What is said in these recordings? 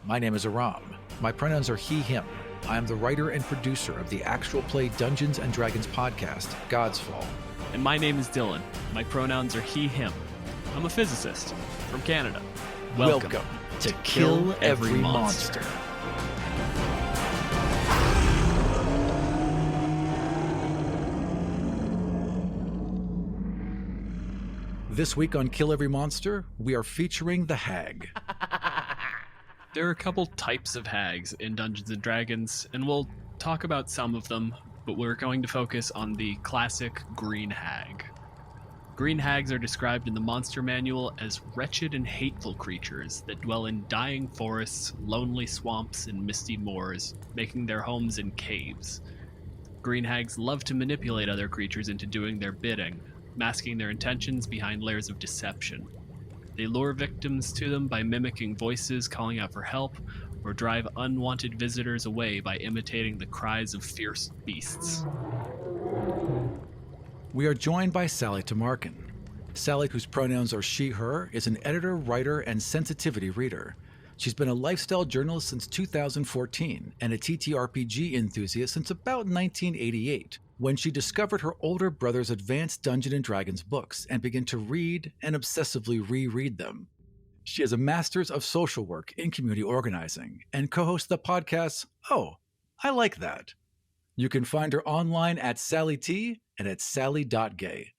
My name is Aram. My pronouns are he, him. I am the writer and producer of the actual play Dungeons & Dragons podcast, God's Fall. And my name is Dylan. My pronouns are he, him. I'm a physicist from Canada. Welcome to Kill Every Monster. This week on Kill Every Monster, we are featuring the Hag. There are a couple types of hags in Dungeons & Dragons, and we'll talk about some of them, but we're going to focus on the classic green hag. Green hags are described in the monster manual as wretched and hateful creatures that dwell in dying forests, lonely swamps, and misty moors, making their homes in caves. Green hags love to manipulate other creatures into doing their bidding, masking their intentions behind layers of deception. They lure victims to them by mimicking voices calling out for help, or drive unwanted visitors away by imitating the cries of fierce beasts. We are joined by Sally Tamarkin. Sally, whose pronouns are she, her, is an editor, writer, and sensitivity reader. She's been a lifestyle journalist since 2014 and a TTRPG enthusiast since about 1988, when she discovered her older brother's advanced Dungeons & Dragons books and began to read and obsessively reread them. She has a master's of social work in community organizing and co-hosts the podcast, Oh, I Like That. You can find her online at Sally T and at sally.gay.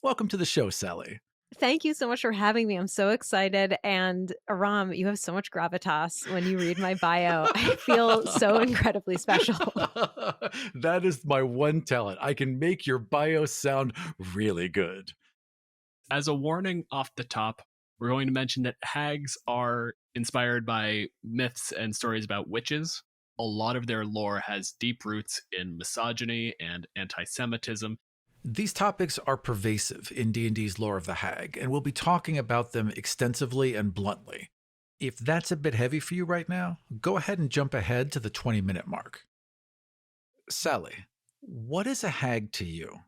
Welcome to the show, Sally. Thank you so much for having me. I'm so excited. And Aram, you have so much gravitas when you read my bio. I feel so incredibly special. That is my one talent. I can make your bio sound really good. As a warning off the top, we're going to mention that hags are inspired by myths and stories about witches. A lot of their lore has deep roots in misogyny and anti-Semitism. These topics are pervasive in D&D's lore of the Hag, and we'll be talking about them extensively and bluntly. If that's a bit heavy for you right now, go ahead and jump ahead to the 20-minute mark. Sally, what is a hag to you?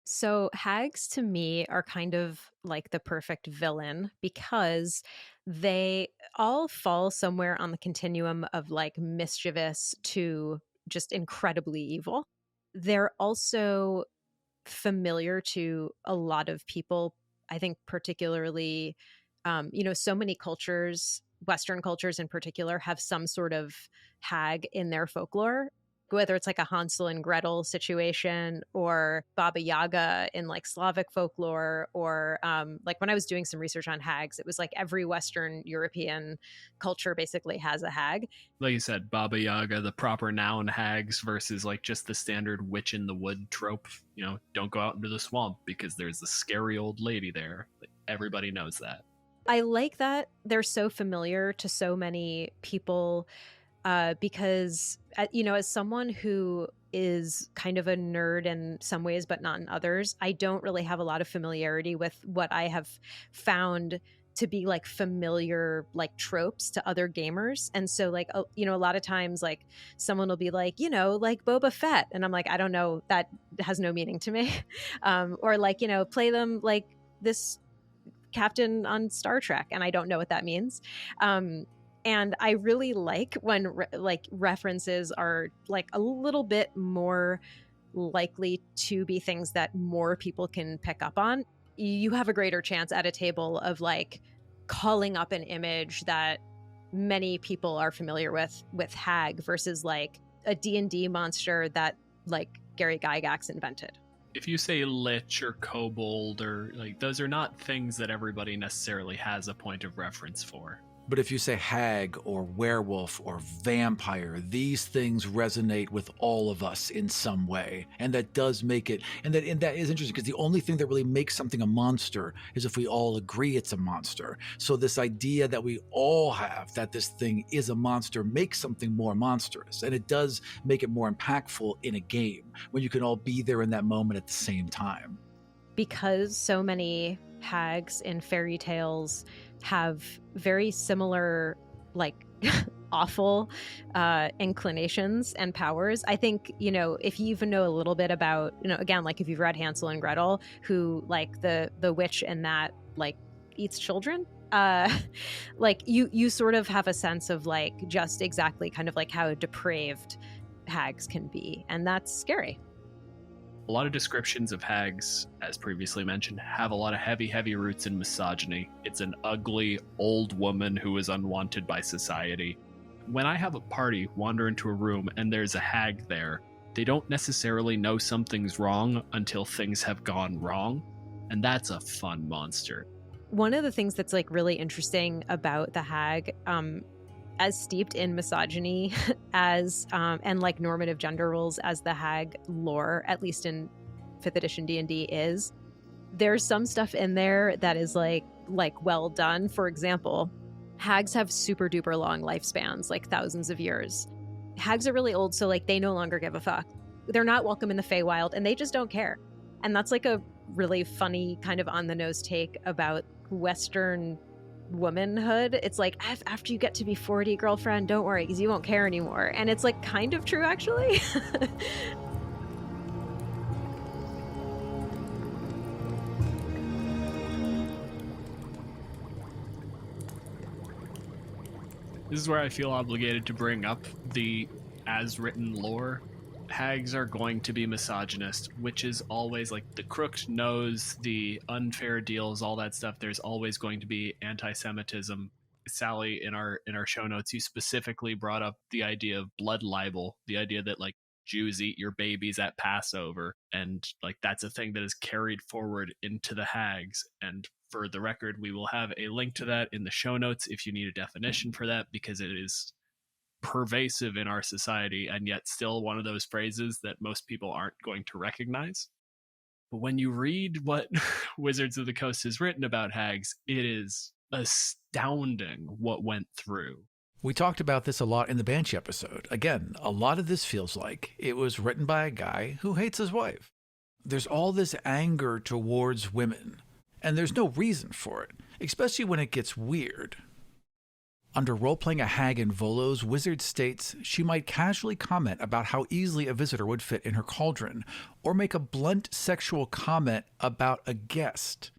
So hags to me are kind of like the perfect villain because they all fall somewhere on the continuum of like mischievous to just incredibly evil. They're also familiar to a lot of people. I think particularly, so many cultures, Western cultures in particular, have some sort of hag in their folklore, whether it's like a Hansel and Gretel situation or Baba Yaga in like Slavic folklore, or like when I was doing some research on hags, it was like every Western European culture basically has a hag. Like you said, Baba Yaga, the proper noun hags versus like just the standard witch in the wood trope. Don't go out into the swamp because there's a scary old lady there. Like, everybody knows that. I like that they're so familiar to so many people. Because, as someone who is kind of a nerd in some ways, but not in others, I don't really have a lot of familiarity with what I have found to be like familiar, like tropes to other gamers. And so like, a lot of times like someone will be like, like Boba Fett. And I'm like, I don't know, that has no meaning to me. Or like, play them like this captain on Star Trek. And I don't know what that means. And I really like when references are like a little bit more likely to be things that more people can pick up on. You have a greater chance at a table of like calling up an image that many people are familiar with hag versus like a D&D monster that like Gary Gygax invented. If you say lich or kobold or like, those are not things that everybody necessarily has a point of reference for. But if you say hag or werewolf or vampire, these things resonate with all of us in some way. And that does make it, and that is interesting because the only thing that really makes something a monster is if we all agree it's a monster. So this idea that we all have that this thing is a monster makes something more monstrous. And it does make it more impactful in a game when you can all be there in that moment at the same time. Because so many hags in fairy tales have very similar, like, awful inclinations and powers. I think, if you even know a little bit about, again, like if you've read Hansel and Gretel, who like the witch in that like eats children. like you sort of have a sense of like just exactly kind of like how depraved hags can be, and that's scary. A lot of descriptions of hags, as previously mentioned, have a lot of heavy roots in misogyny. It's an ugly old woman who is unwanted by society. When I have a party wander into a room and there's a hag there, they don't necessarily know something's wrong until things have gone wrong, and that's a fun monster. One of the things that's like really interesting about the hag, as steeped in misogyny as and like normative gender roles as the hag lore, at least in 5th edition D&D, is, there's some stuff in there that is like well done. For example, hags have super duper long lifespans, like thousands of years. Hags are really old, so like they no longer give a fuck. They're not welcome in the Feywild, and they just don't care. And that's like a really funny kind of on the nose take about Western womanhood. It's like, after you get to be 40, girlfriend, don't worry, because you won't care anymore. And it's like kind of true, actually. This is where I feel obligated to bring up the as written lore. Hags are going to be misogynist, which is always like the crooked nose, the unfair deals, all that stuff. There's always going to be anti-Semitism. Sally, in our show notes, you specifically brought up the idea of blood libel, the idea that like Jews eat your babies at Passover, and like that's a thing that is carried forward into the hags. And for the record, we will have a link to that in the show notes if you need a definition for that, because it is pervasive in our society and yet still one of those phrases that most people aren't going to recognize. But when you read what Wizards of the Coast has written about hags, it is astounding what went through. We talked about this a lot in the Banshee episode. Again, a lot of this feels like it was written by a guy who hates his wife. There's all this anger towards women, and there's no reason for it, especially when it gets weird. Under role-playing a hag in Volo's, Wizard states she might casually comment about how easily a visitor would fit in her cauldron, or make a blunt sexual comment about a guest.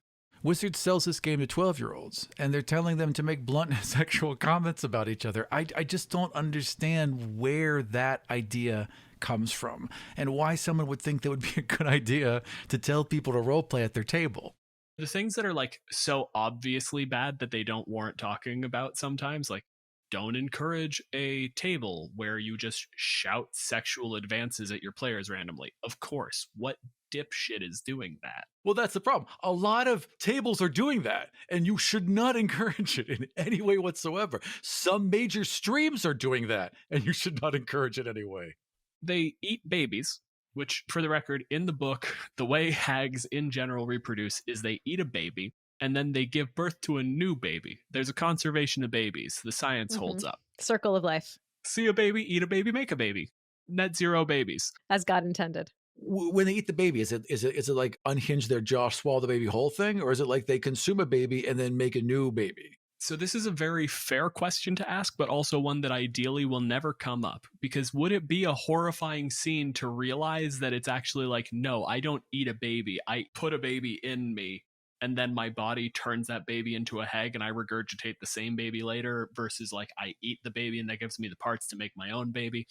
Wizard sells this game to 12-year-olds, and they're telling them to make blunt sexual comments about each other. I just don't understand where that idea comes from, and why someone would think that would be a good idea to tell people to roleplay at their table. The things that are like so obviously bad that they don't warrant talking about sometimes, like don't encourage a table where you just shout sexual advances at your players randomly. Of course, what dipshit is doing that? Well, that's the problem. A lot of tables are doing that, and you should not encourage it in any way whatsoever. Some major streams are doing that, and you should not encourage it anyway. They eat babies, which, for the record, in the book, the way hags in general reproduce is they eat a baby, and then they give birth to a new baby. There's a conservation of babies. The science holds up. Circle of life. See a baby, eat a baby, make a baby. Net zero babies. As God intended. When they eat the baby, is it like unhinge their jaw, swallow the baby whole thing? Or is it like they consume a baby and then make a new baby? So this is a very fair question to ask, but also one that ideally will never come up. Because would it be a horrifying scene to realize that it's actually like, no, I don't eat a baby. I put a baby in me, and then my body turns that baby into a hag, and I regurgitate the same baby later, versus like I eat the baby and that gives me the parts to make my own baby.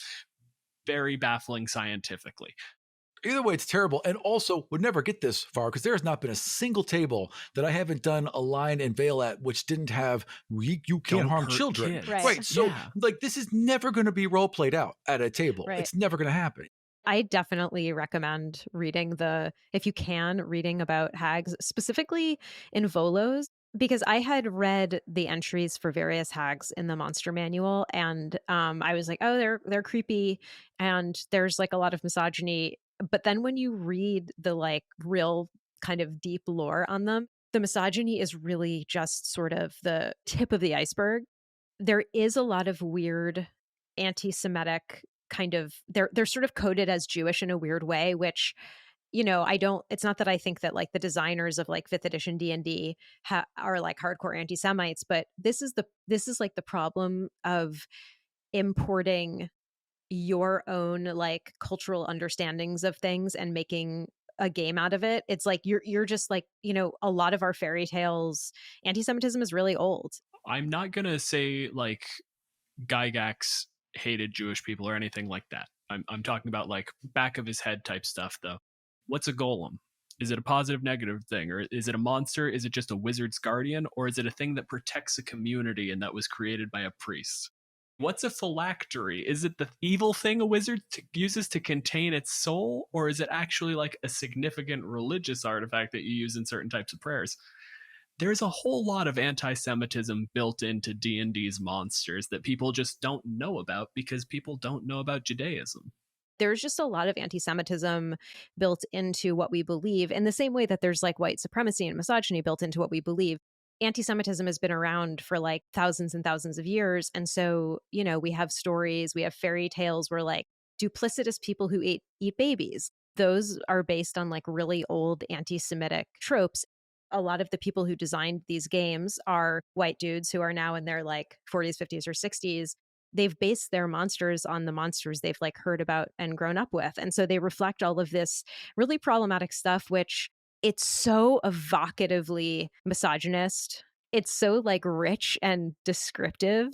Very baffling scientifically. Either way, it's terrible, and also would never get this far because there has not been a single table that I haven't done a line and veil at which didn't have you can't harm children. Kids. Right. So Yeah. like this is never going to be role played out at a table. Right. It's never going to happen. I definitely recommend reading if you can, reading about hags, specifically in Volos, because I had read the entries for various hags in the monster manual, and I was like, oh, they're creepy, and there's like a lot of misogyny. But then when you read the like real kind of deep lore on them, the misogyny is really just sort of the tip of the iceberg. There is a lot of weird anti-Semitic kind of, they're sort of coded as Jewish in a weird way, which, you know, it's not that I think that like the designers of like 5th edition D&D are like hardcore anti-Semites, but this is like the problem of importing your own like cultural understandings of things and making a game out of it. It's like you're just like, a lot of our fairy tales, anti-Semitism is really old. I'm not gonna say like Gygax hated Jewish people or anything like that. I'm talking about like back of his head type stuff though. What's a golem? Is it a positive, negative thing? Or is it a monster? Is it just a wizard's guardian? Or is it a thing that protects a community and that was created by a priest? What's a phylactery? Is it the evil thing a wizard uses to contain its soul? Or is it actually like a significant religious artifact that you use in certain types of prayers? There's a whole lot of anti-Semitism built into D&D's monsters that people just don't know about because people don't know about Judaism. There's just a lot of anti-Semitism built into what we believe, in the same way that there's like white supremacy and misogyny built into what we believe. Anti-Semitism has been around for like thousands and thousands of years. And so, we have stories, we have fairy tales where like duplicitous people who eat babies. Those are based on like really old anti-Semitic tropes. A lot of the people who designed these games are white dudes who are now in their like 40s, 50s, or 60s. They've based their monsters on the monsters they've like heard about and grown up with. And so they reflect all of this really problematic stuff, which it's so evocatively misogynist. It's so like rich and descriptive.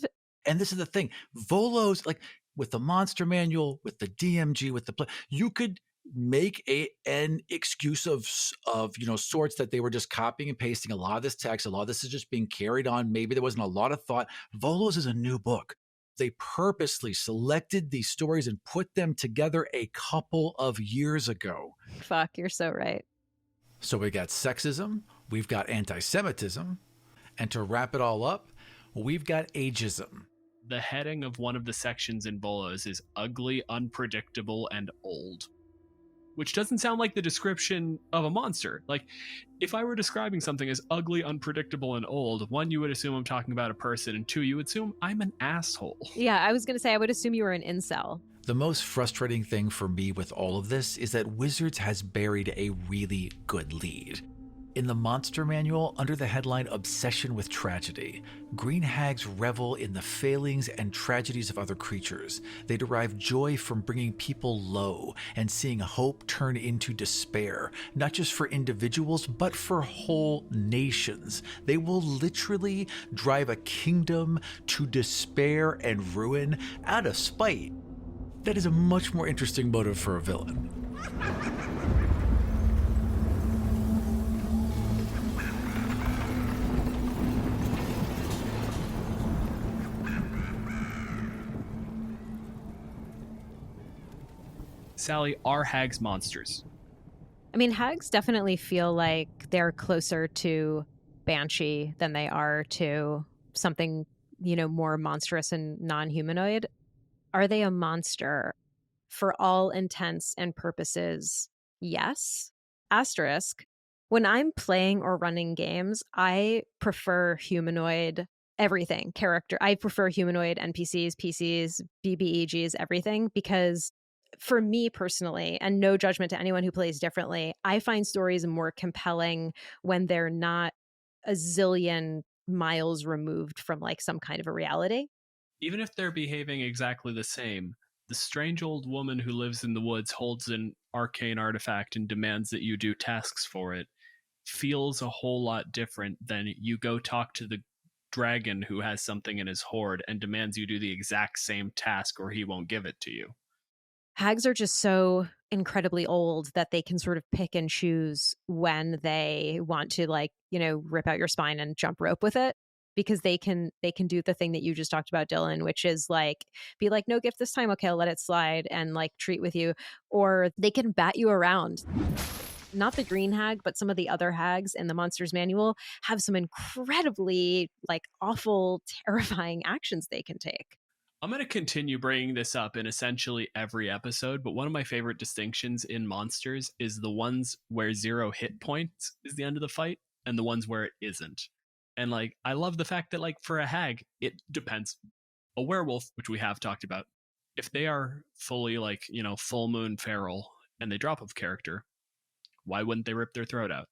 And this is the thing, Volo's like with the monster manual, with the DMG, with the you could make an excuse of sorts that they were just copying and pasting a lot of this text. A lot of this is just being carried on. Maybe there wasn't a lot of thought. Volo's is a new book. They purposely selected these stories and put them together a couple of years ago. Fuck, you're so right. So we got sexism, we've got anti-Semitism, and to wrap it all up, we've got ageism. The heading of one of the sections in Bolos is ugly, unpredictable, and old, which doesn't sound like the description of a monster. Like, if I were describing something as ugly, unpredictable, and old, one, you would assume I'm talking about a person, and two, you would assume I'm an asshole. Yeah, I was going to say, I would assume you were an incel. The most frustrating thing for me with all of this is that Wizards has buried a really good lead. In the monster manual, under the headline Obsession with Tragedy, green hags revel in the failings and tragedies of other creatures. They derive joy from bringing people low and seeing hope turn into despair, not just for individuals, but for whole nations. They will literally drive a kingdom to despair and ruin out of spite. That is a much more interesting motive for a villain. Sally, are hags monsters? I mean, hags definitely feel like they're closer to banshee than they are to something, more monstrous and non-humanoid. Are they a monster? For all intents and purposes, yes. Asterisk. When I'm playing or running games, I prefer humanoid everything, character. I prefer humanoid NPCs, PCs, BBEGs, everything, because for me personally, and no judgment to anyone who plays differently, I find stories more compelling when they're not a zillion miles removed from like some kind of a reality. Even if they're behaving exactly the same, the strange old woman who lives in the woods holds an arcane artifact and demands that you do tasks for it feels a whole lot different than you go talk to the dragon who has something in his hoard and demands you do the exact same task or he won't give it to you. Hags are just so incredibly old that they can sort of pick and choose when they want to rip out your spine and jump rope with it, because they can do the thing that you just talked about, Dylan, which is like be like, no gift this time, okay, I'll let it slide, and like treat with you. Or they can bat you around. Not the green hag, but some of the other hags in the monsters manual have some incredibly awful, terrifying actions they can take. I'm going to continue bringing this up in essentially every episode, but one of my favorite distinctions in monsters is the ones where 0 hit points is the end of the fight and the ones where it isn't. And I love the fact that for a hag, it depends. A werewolf, which we have talked about, if they are fully full moon feral and they drop off character, why wouldn't they rip their throat out?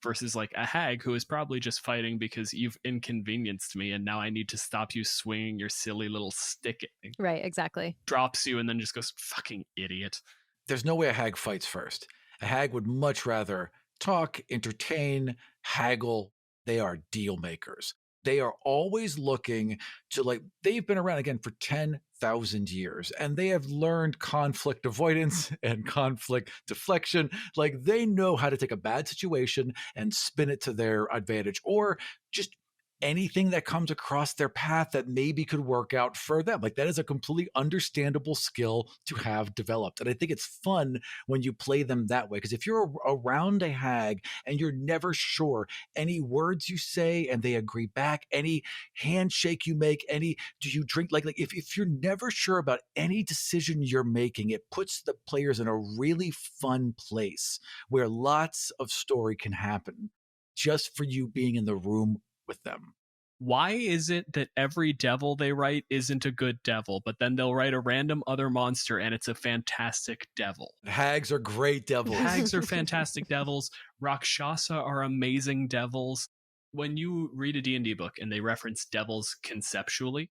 Versus a hag who is probably just fighting because you've inconvenienced me and now I need to stop you swinging your silly little stick at me. Right, exactly. Drops you and then just goes, fucking idiot. There's no way a hag fights first. A hag would much rather talk, entertain, haggle. They are deal makers. They are always looking to, like, they've been around again for 10,000 years and they have learned conflict avoidance and conflict deflection. Like, they know how to take a bad situation and spin it to their advantage, or just anything that comes across their path that maybe could work out for them. Like, that is a completely understandable skill to have developed. And I think it's fun when you play them that way. Because if you're around a hag and you're never sure, any words you say and they agree back, any handshake you make, any do you drink, like if you're never sure about any decision you're making, it puts the players in a really fun place where lots of story can happen just for you being in the room with them. Why is it that every devil they write isn't a good devil, but then they'll write a random other monster and it's a fantastic devil? Hags are great devils. Hags are fantastic devils. Rakshasa are amazing devils. When you read a D&D book and they reference devils conceptually,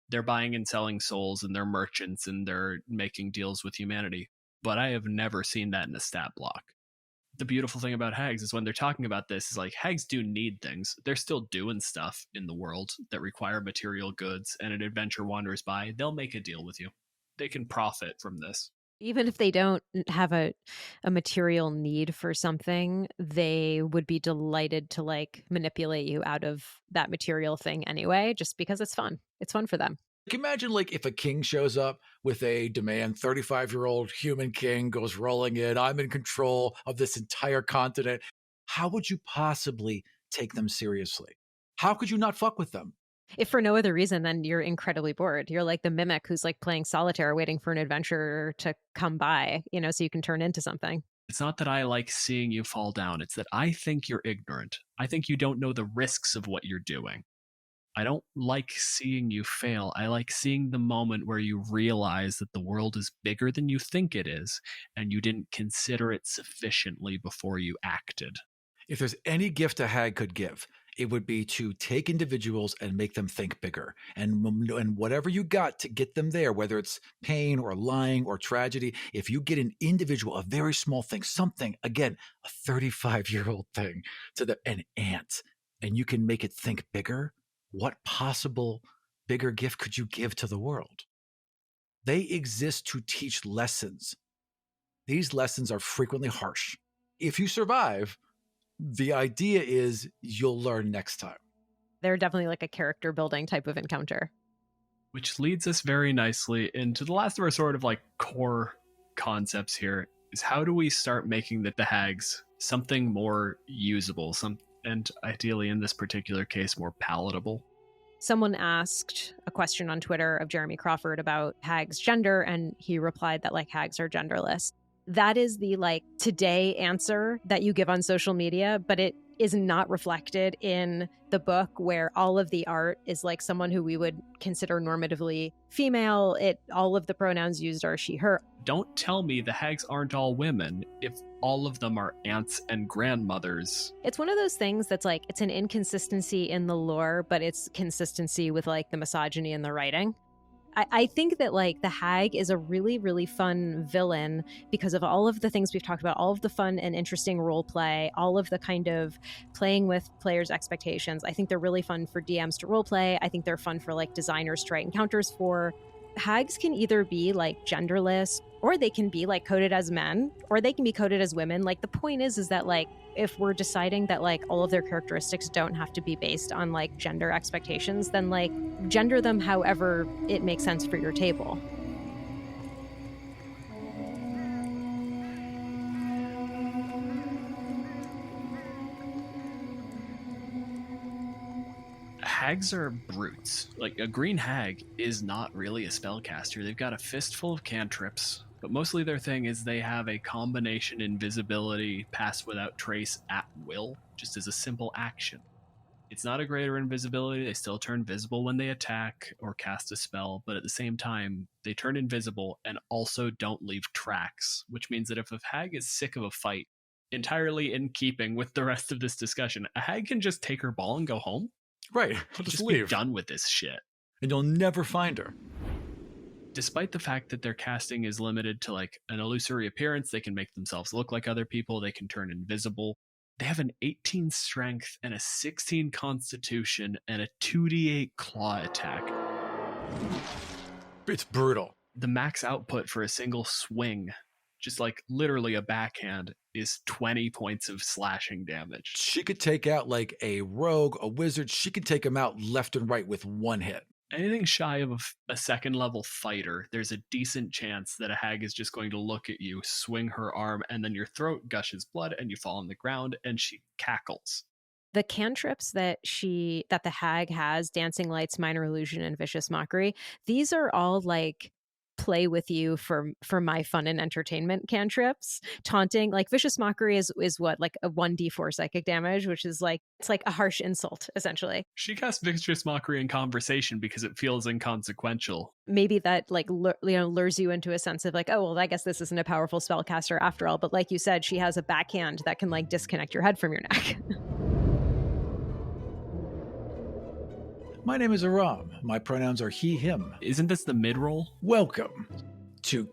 they're buying and selling souls and they're merchants and they're making deals with humanity. But I have never seen that in a stat block. The beautiful thing about hags is when they're talking about this is like, hags do need things. They're still doing stuff in the world that require material goods, and an adventure wanders by, they'll make a deal with you. They can profit from this. Even if they don't have a material need for something, they would be delighted to like manipulate you out of that material thing anyway, just because it's fun. It's fun for them. Imagine, like, if a king shows up with a demand, 35-year-old human king goes rolling in, I'm in control of this entire continent. How would you possibly take them seriously? How could you not fuck with them? If for no other reason, then you're incredibly bored. You're like the mimic who's like playing solitaire, waiting for an adventurer to come by, so you can turn into something. It's not that I like seeing you fall down. It's that I think you're ignorant. I think you don't know the risks of what you're doing. I don't like seeing you fail. I like seeing the moment where you realize that the world is bigger than you think it is, and you didn't consider it sufficiently before you acted. If there's any gift a hag could give, it would be to take individuals and make them think bigger. And whatever you got to get them there, whether it's pain or lying or tragedy, if you get an individual, a very small thing, something, again, a 35-year-old thing, to an ant, and you can make it think bigger, what possible bigger gift could you give to the world? They exist to teach lessons. These lessons are frequently harsh. If you survive, the idea is you'll learn next time. They're definitely like a character building type of encounter. Which leads us very nicely into the last of our sort of like core concepts here, is how do we start making the hags something more usable, and ideally in this particular case, more palatable. Someone asked a question on Twitter of Jeremy Crawford about hags' gender, and he replied that like hags are genderless. That is the like today answer that you give on social media, but it is not reflected in the book, where all of the art is like someone who we would consider normatively female. All of the pronouns used are she, her. Don't tell me the hags aren't all women if all of them are aunts and grandmothers. It's one of those things that's like, it's an inconsistency in the lore, but it's consistency with like the misogyny in the writing. I think that like the hag is a really, really fun villain because of all of the things we've talked about, all of the fun and interesting role play, all of the kind of playing with players' expectations. I think they're really fun for DMs to role play. I think they're fun for like designers to write encounters for. Hags can either be like genderless, or they can be like coded as men, or they can be coded as women. Like the point is that like if we're deciding that like all of their characteristics don't have to be based on like gender expectations, then like gender them however it makes sense for your table. Hags are brutes. Like, a green hag is not really a spellcaster. They've got a fistful of cantrips, but mostly their thing is they have a combination invisibility, pass without trace at will, just as a simple action. It's not a greater invisibility. They still turn visible when they attack or cast a spell, but at the same time, they turn invisible and also don't leave tracks, which means that if a hag is sick of a fight, entirely in keeping with the rest of this discussion, a hag can just take her ball and go home. Right. I'll Just be leave. done with this shit. And you'll never find her. Despite the fact that their casting is limited to like an illusory appearance, they can make themselves look like other people, they can turn invisible. They have an 18 strength and a 16 constitution and a 2d8 claw attack. It's brutal. The max output for a single swing, just like literally a backhand, is 20 points of slashing damage. She could take out like a rogue, a wizard. She could take them out left and right with one hit. Anything shy of a second level fighter, there's a decent chance that a hag is just going to look at you, swing her arm, and then your throat gushes blood and you fall on the ground and she cackles. The cantrips that the hag has, dancing lights, minor illusion, and vicious mockery, these are all like play with you for my fun and entertainment cantrips. Taunting, like vicious mockery is what, like a 1d4 psychic damage, which is like, it's like a harsh insult essentially. She casts vicious mockery in conversation because it feels inconsequential. Maybe that like lures you into a sense of like, oh well, I guess this isn't a powerful spellcaster after all. But like you said, she has a backhand that can like disconnect your head from your neck. My name is Aram. My pronouns are he, him. Isn't this the mid-roll? Welcome to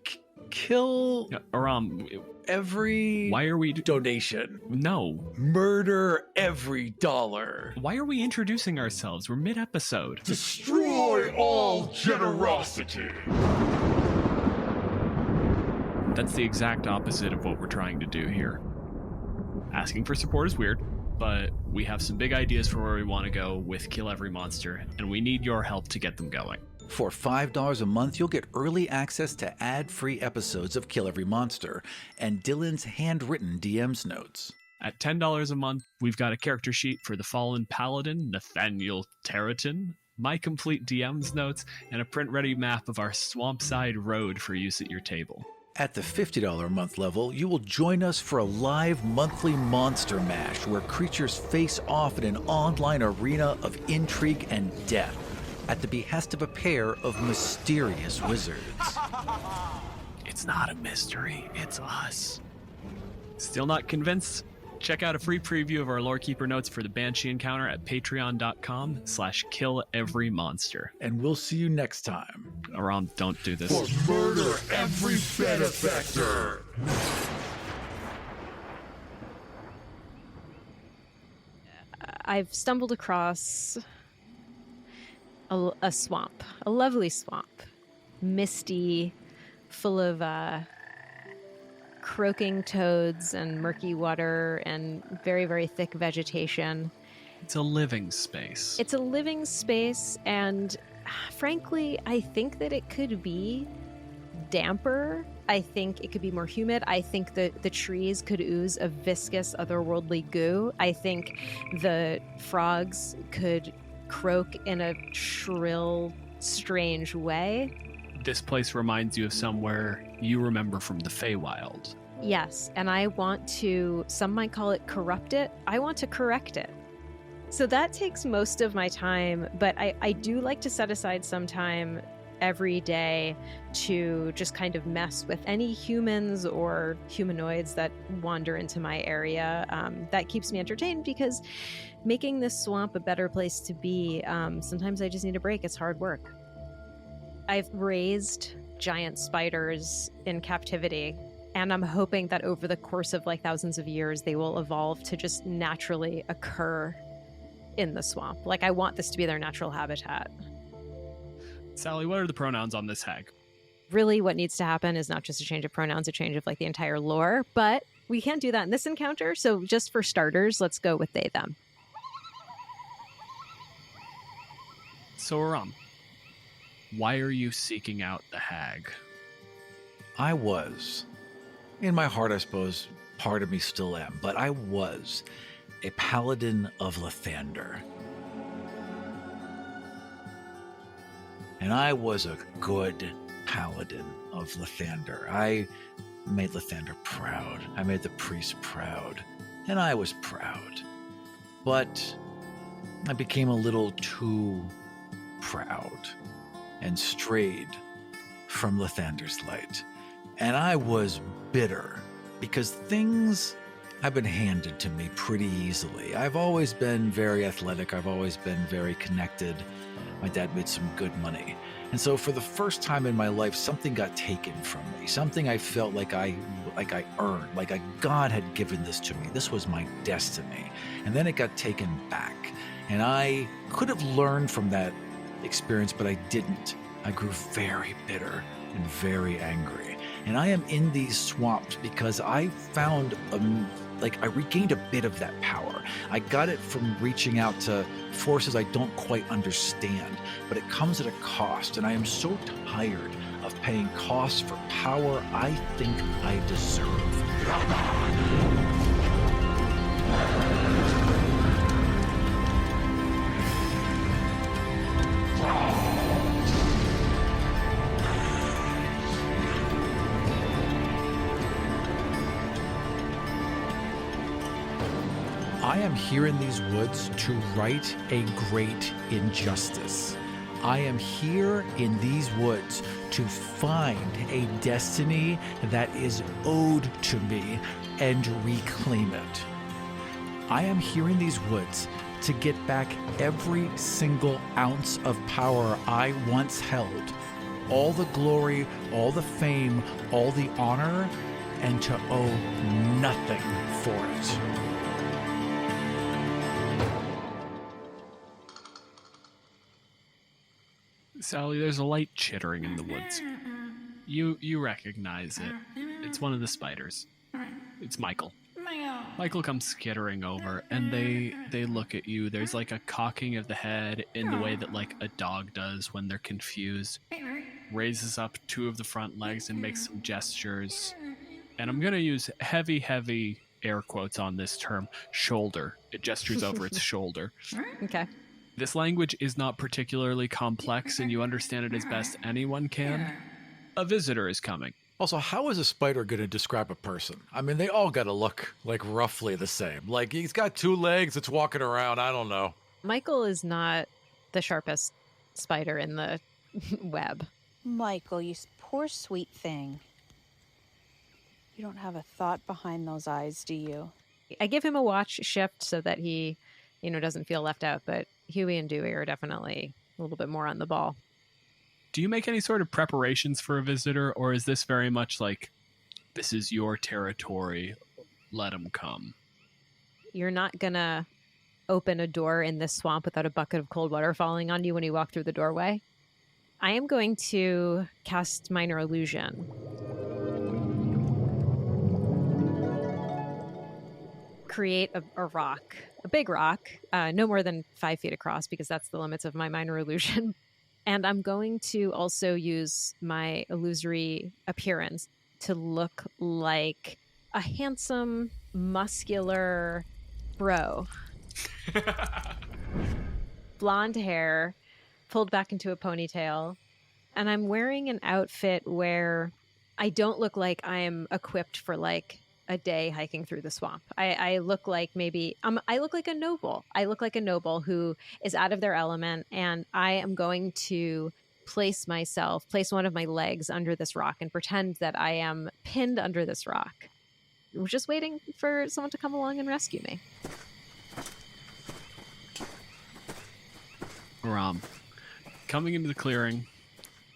kill Aram, every why are we donation. No. Murder every dollar. Why are we introducing ourselves? We're mid-episode. Destroy all generosity. That's the exact opposite of what we're trying to do here. Asking for support is weird, but we have some big ideas for where we want to go with Kill Every Monster, and we need your help to get them going. For $5 a month, you'll get early access to ad-free episodes of Kill Every Monster and Dylan's handwritten DM's notes. At $10 a month, we've got a character sheet for the fallen paladin, Nathaniel Terraton, my complete DM's notes, and a print-ready map of our Swampside Road for use at your table. At the $50 a month level, you will join us for a live monthly Monster Mash where creatures face off in an online arena of intrigue and death at the behest of a pair of mysterious wizards. It's not a mystery, it's us. Still not convinced? Check out a free preview of our Lorekeeper notes for the Banshee encounter at patreon.com/killeverymonster. And we'll see you next time. Aram, don't do this. For murder every benefactor. I've stumbled across a swamp, a lovely swamp, misty, full of croaking toads and murky water and very, very thick vegetation. It's a living space. It's a living space, and frankly, I think that it could be damper. I think it could be more humid. I think that the trees could ooze a viscous, otherworldly goo. I think the frogs could croak in a shrill, strange way. This place reminds you of somewhere you remember from the Feywild. Yes, and I want to, some might call it corrupt it. I want to correct it. So that takes most of my time, but I do like to set aside some time every day to just kind of mess with any humans or humanoids that wander into my area. That keeps me entertained because making this swamp a better place to be, sometimes I just need a break. It's hard work. I've raised giant spiders in captivity, and I'm hoping that over the course of like thousands of years, they will evolve to just naturally occur in the swamp. Like, I want this to be their natural habitat. Sally, what are the pronouns on this hag? Really, what needs to happen is not just a change of pronouns, a change of like the entire lore, but we can't do that in this encounter. So just for starters, let's go with they, them. So, Aram, why are you seeking out the hag? I was. In my heart, I suppose, part of me still am, but I was a paladin of Lathander. And I was a good paladin of Lathander. I made Lathander proud. I made the priest proud. And I was proud. But I became a little too proud and strayed from Lathander's light. And I was bitter because things have been handed to me pretty easily. I've always been very athletic. I've always been very connected. My dad made some good money. And so for the first time in my life, something got taken from me. Something I felt like I earned, like God had given this to me. This was my destiny. And then it got taken back. And I could have learned from that experience, but I didn't. I grew very bitter and very angry. And I am in these swamps because I found I regained a bit of that power. I got it from reaching out to forces I don't quite understand, but it comes at a cost, and I am so tired of paying costs for power I think I deserve. I am here in these woods to right a great injustice. I am here in these woods to find a destiny that is owed to me and reclaim it. I am here in these woods to get back every single ounce of power I once held, all the glory, all the fame, all the honor, and to owe nothing for it. Sally, there's a light chittering in the woods. You recognize it. It's one of the spiders. It's Michael. Michael comes skittering over, and they look at you. There's like a cocking of the head in the way that like a dog does when they're confused. Raises up two of the front legs and makes some gestures. And I'm going to use heavy air quotes on this term, shoulder. It gestures over its shoulder. Okay. This language is not particularly complex, and you understand it as best anyone can. A visitor is coming. Also, how is a spider going to describe a person? I mean, they all got to look like roughly the same. Like, he's got two legs, it's walking around, I don't know. Michael is not the sharpest spider in the web. Michael, you poor sweet thing. You don't have a thought behind those eyes, do you? I give him a watch shift so that he, doesn't feel left out, but Huey and Dewey are definitely a little bit more on the ball. Do you make any sort of preparations for a visitor, or is this very much like, this is your territory, let them come? You're not going to open a door in this swamp without a bucket of cold water falling on you when you walk through the doorway. I am going to cast Minor Illusion. Create a rock, a big rock, no more than 5 feet across, because that's the limits of my Minor Illusion. And I'm going to also use my illusory appearance to look like a handsome, muscular bro. Blonde hair, pulled back into a ponytail. And I'm wearing an outfit where I don't look like I'm equipped for like a day hiking through the swamp. I look like I look like a noble. I look like a noble who is out of their element, and I am going to place one of my legs under this rock and pretend that I am pinned under this rock. We're just waiting for someone to come along and rescue me. Ram, coming into the clearing,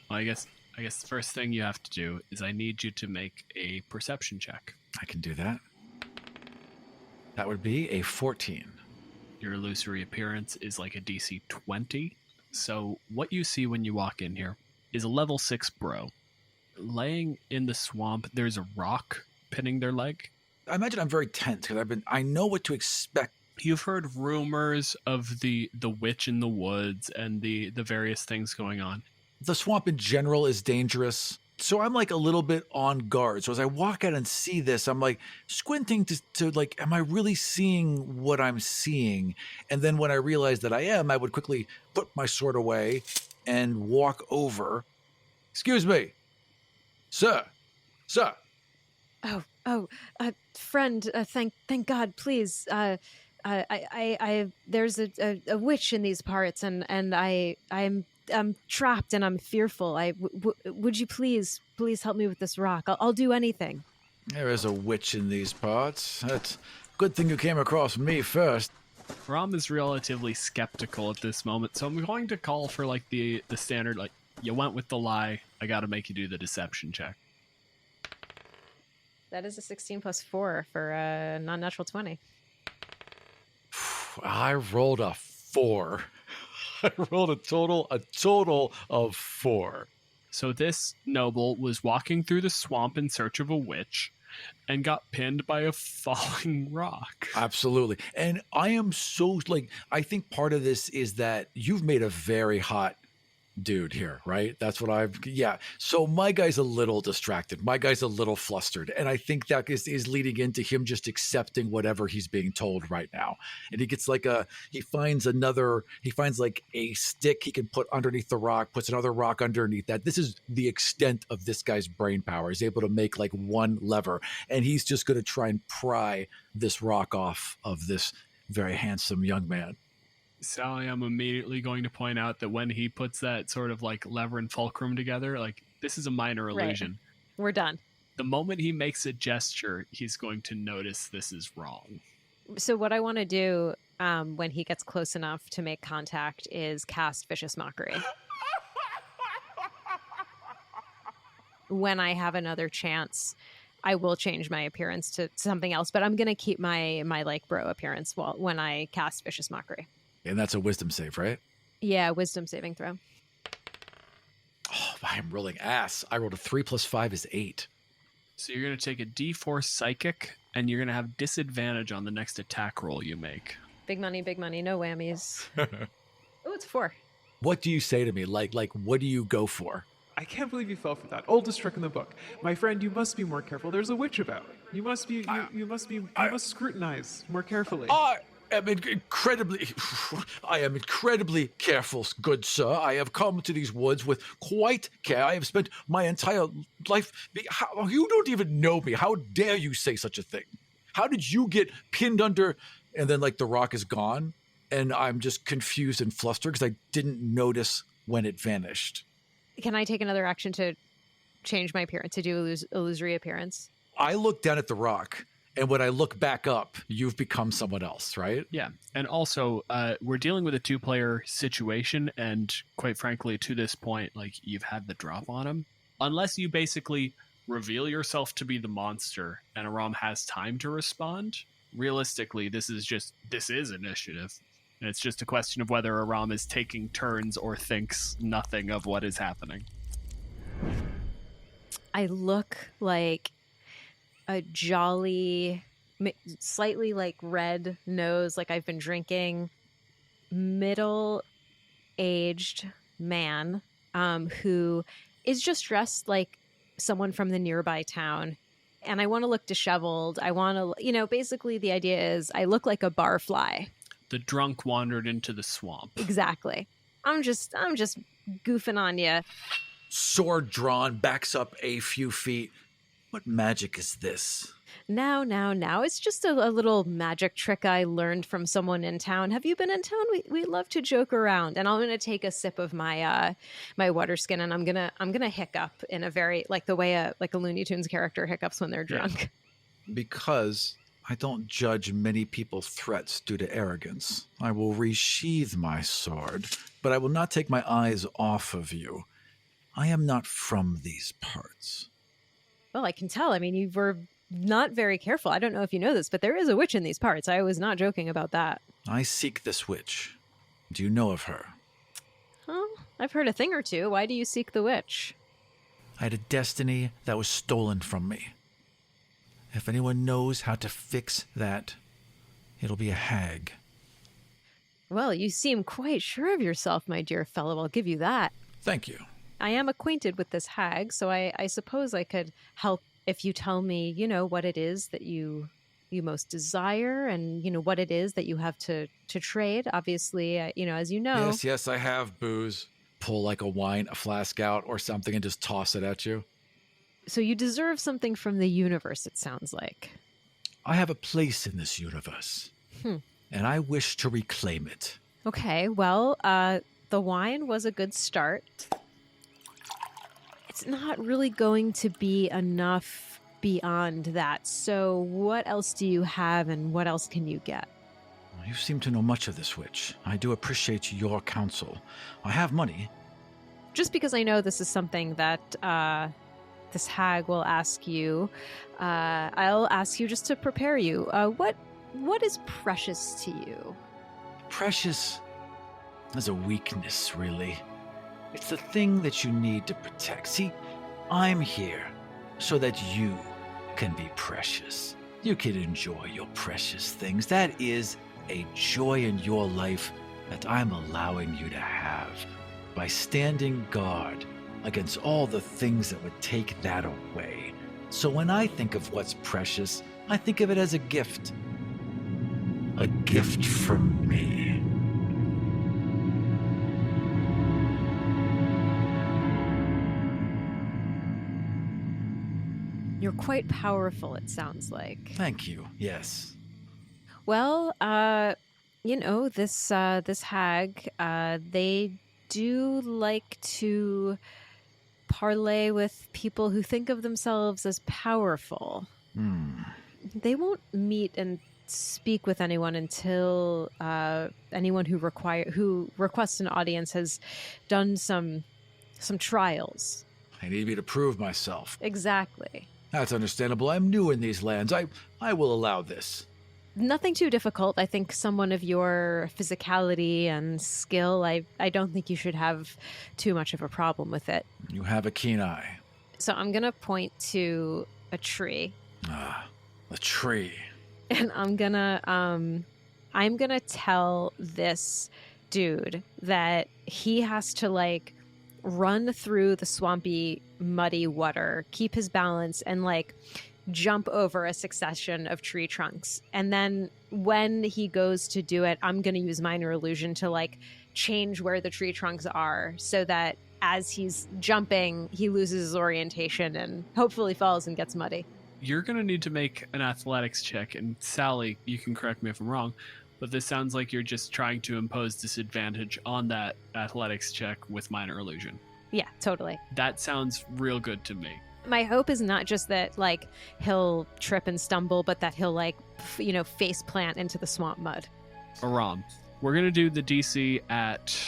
well, I guess the first thing you have to do is I need you to make a perception check. I can do that. That would be a 14. Your illusory appearance is like a DC 20. So what you see when you walk in here is a level 6 bro. Laying in the swamp, there's a rock pinning their leg. I imagine I'm very tense because I know what to expect. You've heard rumors of the witch in the woods and the various things going on. The swamp in general is dangerous. So I'm like a little bit on guard. So as I walk out and see this, I'm like squinting to like, am I really seeing what I'm seeing? And then when I realize that I am, I would quickly put my sword away and walk over. Excuse me, sir. Friend, thank God, please. There's a witch in these parts, and I'm trapped and I'm fearful. Would you please help me with this rock? I'll do anything. There is a witch in these parts. That's good thing you came across me first. Rom is relatively skeptical at this moment, so I'm going to call for like the standard, like, you went with the lie, I gotta make you do the deception check. That is a 16 plus 4 for a non-natural 20. I rolled a 4. I rolled a total of 4. So this noble was walking through the swamp in search of a witch and got pinned by a falling rock. Absolutely. And I am so, like, I think part of this is that you've made a very hot dude here, right? That's what yeah. So my guy's a little distracted. My guy's a little flustered. And I think that is leading into him just accepting whatever he's being told right now. And he gets like he finds like a stick he can put underneath the rock, puts another rock underneath that. This is the extent of this guy's brain power. He's able to make like one lever, and he's just going to try and pry this rock off of this very handsome young man. Sally, I'm immediately going to point out that when he puts that sort of like lever and fulcrum together, like, this is a minor illusion. Right. We're done. The moment he makes a gesture, he's going to notice this is wrong. So what I want to do when he gets close enough to make contact is cast Vicious Mockery. When I have another chance, I will change my appearance to something else, but I'm going to keep my like bro appearance when I cast Vicious Mockery. And that's a wisdom save, right? Yeah, wisdom saving throw. Oh, I am rolling ass. I rolled a 3 plus 5 is 8. So you're going to take a D4 psychic, and you're going to have disadvantage on the next attack roll you make. Big money, no whammies. Oh, it's 4. What do you say to me? Like, what do you go for? I can't believe you fell for that. Oldest trick in the book. My friend, you must be more careful. There's a witch about. You must scrutinize more carefully. I am incredibly careful, good sir. I have come to these woods with quite care. I have spent my entire life. You don't even know me. How dare you say such a thing? How did you get pinned under? And then, like, the rock is gone, and I'm just confused and flustered because I didn't notice when it vanished. Can I take another action to change my appearance, to do illusory appearance? I look down at the rock, and when I look back up, you've become someone else, right? Yeah. And also, we're dealing with a 2-player situation, and quite frankly, to this point, like, you've had the drop on him. Unless you basically reveal yourself to be the monster and Aram has time to respond, realistically, this is initiative. And it's just a question of whether Aram is taking turns or thinks nothing of what is happening. I look like a jolly, slightly like red nose, like I've been drinking, middle-aged man who is just dressed like someone from the nearby town. And I want to look disheveled. I want to, basically the idea is I look like a barfly. The drunk wandered into the swamp. Exactly. I'm just goofing on you. Sword drawn, backs up a few feet. What magic is this? Now. It's just a little magic trick I learned from someone in town. Have you been in town? We love to joke around. And I'm gonna take a sip of my my water skin, and I'm gonna hiccup in a very like the way a Looney Tunes character hiccups when they're drunk. Because I don't judge many people's threats due to arrogance. I will resheathe my sword, but I will not take my eyes off of you. I am not from these parts. Well, I can tell. I mean, you were not very careful. I don't know if you know this, but there is a witch in these parts. I was not joking about that. I seek this witch. Do you know of her? Huh? I've heard a thing or two. Why do you seek the witch? I had a destiny that was stolen from me. If anyone knows how to fix that, it'll be a hag. Well, you seem quite sure of yourself, my dear fellow. I'll give you that. Thank you. I am acquainted with this hag, so I suppose I could help if you tell me, what it is that you most desire and, what it is that you have to trade. Obviously, as you know. Yes, I have booze. Pull like a flask out or something and just toss it at you. So you deserve something from the universe, it sounds like. I have a place in this universe, and I wish to reclaim it. Okay, well, the wine was a good start. It's not really going to be enough beyond that. So what else do you have and what else can you get? You seem to know much of this witch. I do appreciate your counsel. I have money. Just because I know this is something that this hag will ask you, I'll ask you just to prepare you. What is precious to you? Precious is a weakness, really. It's the thing that you need to protect. See, I'm here so that you can be precious. You can enjoy your precious things. That is a joy in your life that I'm allowing you to have by standing guard against all the things that would take that away. So when I think of what's precious, I think of it as a gift. A gift from me. You're quite powerful, it sounds like. Thank you, yes. Well, this hag, they do like to parlay with people who think of themselves as powerful. They won't meet and speak with anyone until anyone who requests an audience has done some trials. They need me to prove myself. Exactly. That's understandable. I'm new in these lands. I will allow this. Nothing too difficult. I think someone of your physicality and skill, I don't think you should have too much of a problem with it. You have a keen eye. So I'm going to point to a tree. A tree. And I'm going to tell this dude that he has to run through the swampy, muddy water, keep his balance, and jump over a succession of tree trunks. And then when he goes to do it, I'm going to use minor illusion to change where the tree trunks are so that as he's jumping, he loses his orientation and hopefully falls and gets muddy. You're going to need to make an athletics check. And Sally, you can correct me if I'm wrong, but this sounds like you're just trying to impose disadvantage on that athletics check with minor illusion. Yeah, totally. That sounds real good to me. My hope is not just that he'll trip and stumble, but that he'll face plant into the swamp mud. Aram, we're going to do the DC at,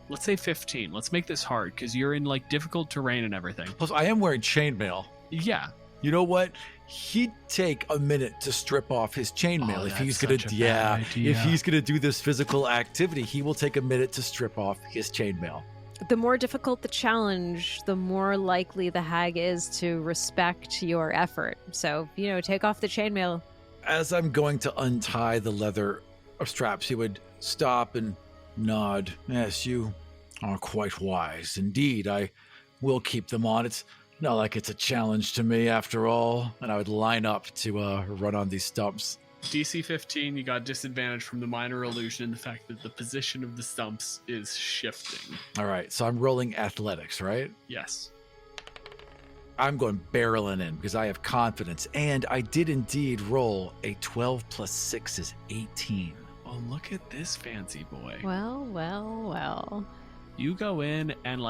let's say 15. Let's make this hard because you're in difficult terrain and everything. Plus, I am wearing chainmail. Yeah. You know what? He'd take a minute to strip off his chainmail if he's gonna if he's gonna do this physical activity. He will take a minute to strip off his chainmail. The more difficult the challenge, the more likely the hag is to respect your effort. So, take off the chainmail. As I'm going to untie the leather straps, he would stop and nod. Yes, you are quite wise. Indeed, I will keep them on. It's not like it's a challenge to me after all. And I would line up to run on these stumps. DC 15, you got disadvantage from the minor illusion and the fact that the position of the stumps is shifting. All right, so I'm rolling athletics, right? Yes. I'm going barreling in because I have confidence. And I did indeed roll a 12 plus 6 is 18. Oh, look at this fancy boy. Well. You go in and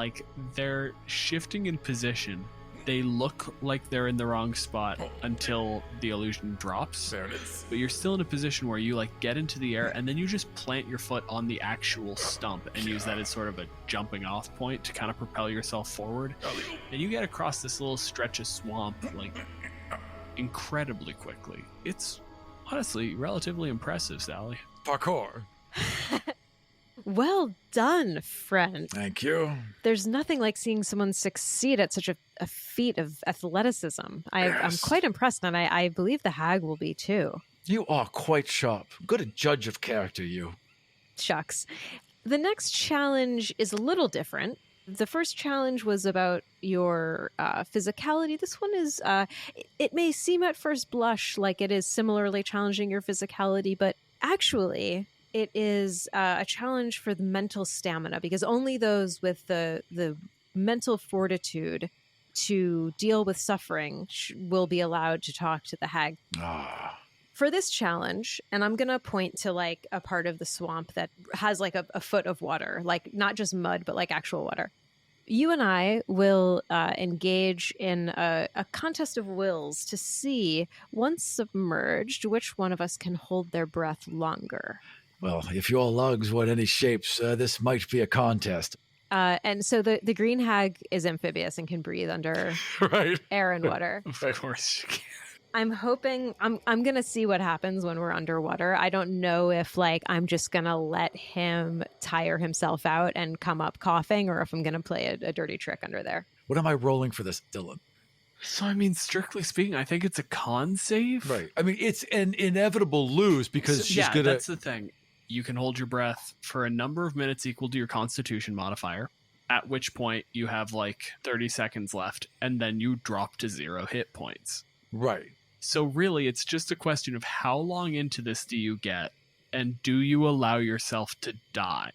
they're shifting in position. They look like they're in the wrong spot until the illusion drops. There it is. But you're still in a position where you get into the air and then you just plant your foot on the actual stump and use that as sort of a jumping off point to kind of propel yourself forward. And you get across this little stretch of swamp incredibly quickly. It's honestly relatively impressive, Sally. Parkour. Well done, friend. Thank you. There's nothing like seeing someone succeed at such a feat of athleticism. I'm quite impressed, and I believe the hag will be too. You are quite sharp. Good a judge of character, you. Shucks. The next challenge is a little different. The first challenge was about your physicality. This one is, it may seem at first blush like it is similarly challenging your physicality, but actually it is a challenge for the mental stamina, because only those with the mental fortitude to deal with suffering will be allowed to talk to the hag. For this challenge, and I'm going to point to a part of the swamp that has a foot of water, not just mud, but actual water. You and I will engage in a contest of wills to see, once submerged, which one of us can hold their breath longer. Well, if your lugs want any shapes, this might be a contest. And so the green hag is amphibious and can breathe under Right. air and water. Of course you can. I'm hoping I'm gonna see what happens when we're underwater. I don't know if like I'm just gonna let him tire himself out and come up coughing, or if I'm gonna play a dirty trick under there. What am I rolling for this, Dylan? So, I mean, strictly speaking, I think it's a con save. Right. I mean, it's an inevitable lose because she's gonna. That's the thing. You can hold your breath for a number of minutes equal to your Constitution modifier, at which point you have like 30 seconds left, and then you drop to 0 hit points. Right. So really, it's just a question of how long into this do you get, and do you allow yourself to die?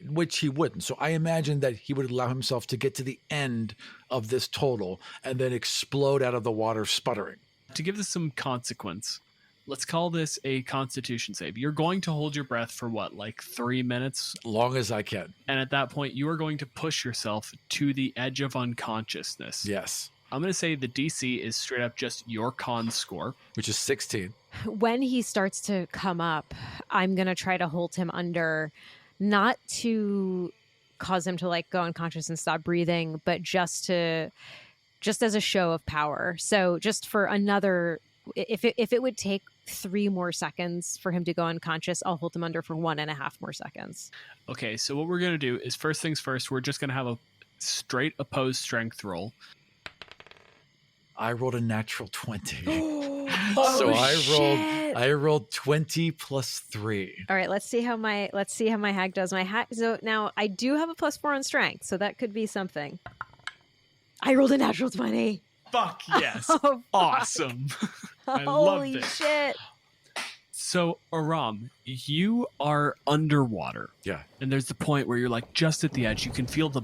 Which he wouldn't. So I imagine that he would allow himself to get to the end of this total and then explode out of the water sputtering. To give this some consequence, let's call this a Constitution save. You're going to hold your breath for what, like 3 minutes? Long as I can. And at that point, you are going to push yourself to the edge of unconsciousness. Yes. I'm going to say the DC is straight up just your con score. Which is 16. When he starts to come up, I'm gonna try to hold him under, not to cause him to like go unconscious and stop breathing, but just as a show of power. So just for another, if it would take 3 more seconds for him to go unconscious, I'll hold him under for 1.5 more seconds. Okay, so what we're going to do is first things first, we're just going to have a straight opposed strength roll. I rolled a natural 20. Oh, So shit. I rolled 20 plus 3. All right, let's see how my hag does. My hag. So now I do have a +4 on strength, so that could be something. I rolled a natural 20. Fuck yes. Oh, fuck. Awesome. I love Holy this. shit. So, Aram, you are underwater. Yeah. And there's the point where you're like just at the edge. You can feel the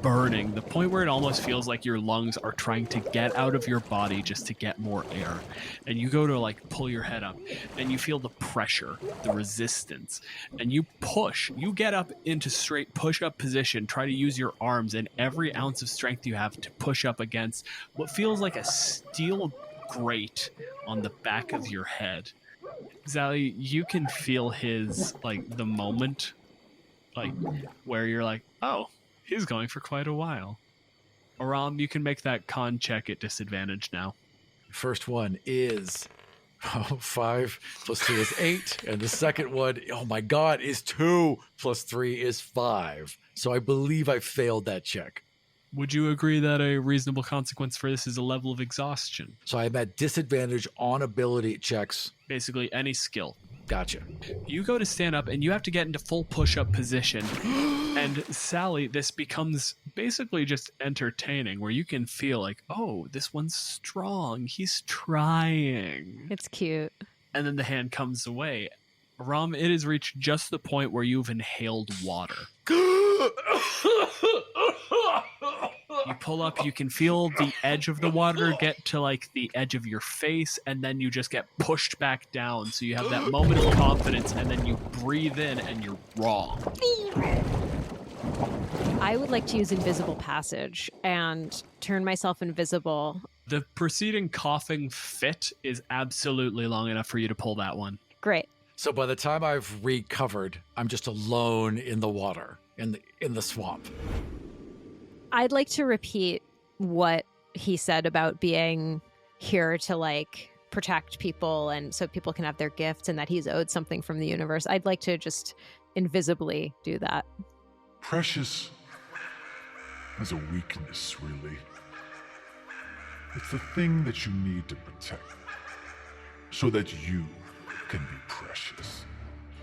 burning, the point where it almost feels like your lungs are trying to get out of your body just to get more air. And you go to like pull your head up and you feel the pressure, the resistance, and you push. You get up into straight push-up position, try to use your arms and every ounce of strength you have to push up against what feels like a steel grate on the back of your head. Sally, you can feel his, like, the moment, like, where you're like, oh, he's going for quite a while. Aram, you can make that con check at disadvantage now. First one is 5 plus 2 is 8. And the second one, oh my God, is 2 plus 3 is 5. So I believe I failed that check. Would you agree that a reasonable consequence for this is a level of exhaustion? So I'm at disadvantage on ability checks. Basically, any skill. Gotcha. You go to stand up and you have to get into full push-up position. And Sally, this becomes basically just entertaining, where you can feel like, oh, this one's strong. He's trying. It's cute. And then the hand comes away. Ram, it has reached just the point where you've inhaled water. You pull up, you can feel the edge of the water get to like the edge of your face, and then you just get pushed back down. So you have that moment of confidence, and then you breathe in and you're wrong. I would like to use invisible passage and turn myself invisible. The preceding coughing fit is absolutely long enough for you to pull that one. Great. So by the time I've recovered, I'm just alone in the water, in the swamp. I'd like to repeat what he said about being here to like protect people and so people can have their gifts, and that he's owed something from the universe. I'd like to just invisibly do that. Precious has a weakness, really. It's the thing that you need to protect, so that you can be precious.